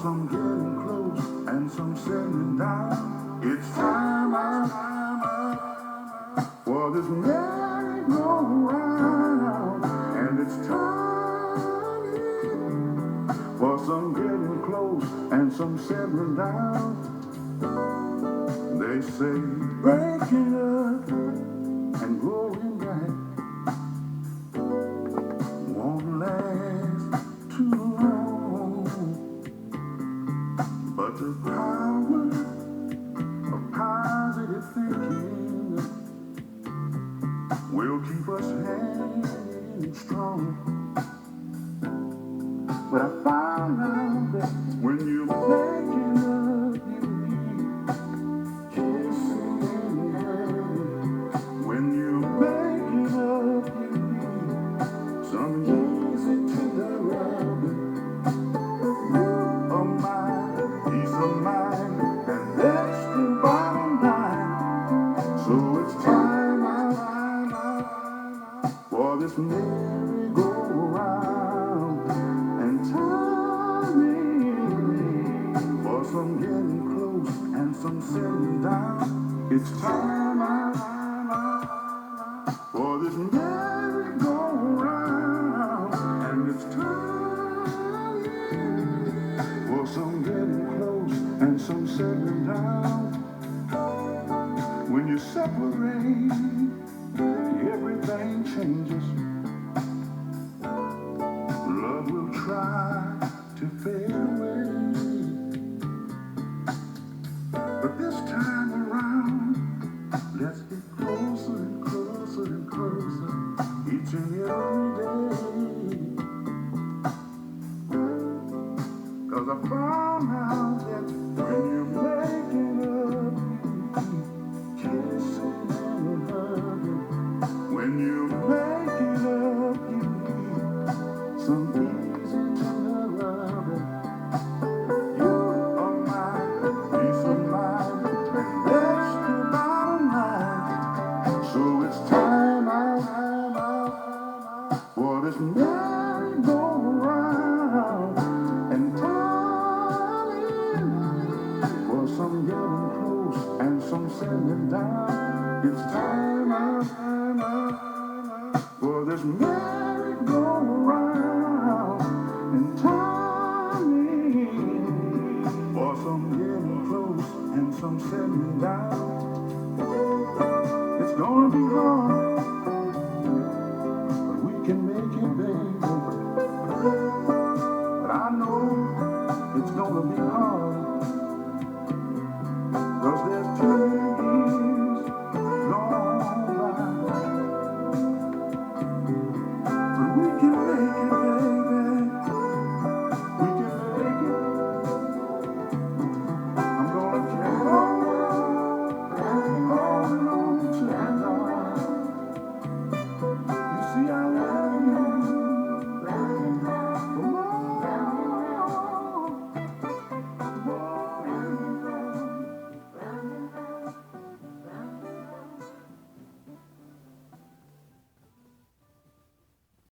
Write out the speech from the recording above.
some getting close and some settling down. It's time out for this merry-go-round, and it's time for some getting close and some settling down. They say breaking up and going back won't last too long, but the power of positive thinking will keep us hanging strong. But I found out that when you're making up, you need kissing and hugging. When you're making up, you need some easy tender rubbing. You are mine, peace of mind, and that's the bottom line. So it's time out for this merry-go-round, and time for some getting close and some settling down. It's time out for this merry-go-round, and it's time for some getting close and some settling down. When you separate, everything changes. Love will try to fade away, but this time around, let's get closer and closer and closer each and every day. 'Cause I found out that when you're making up, you kissing and hugging. When you're making up, you need some easy tender loving. You are mine, peace of mind, and that's the bottom line. So it's time out for this merry-go-round, and time for some getting close and some settling down. It's time out for this merry-go-round, and time for some getting close and some settling down. It's gonna be hard.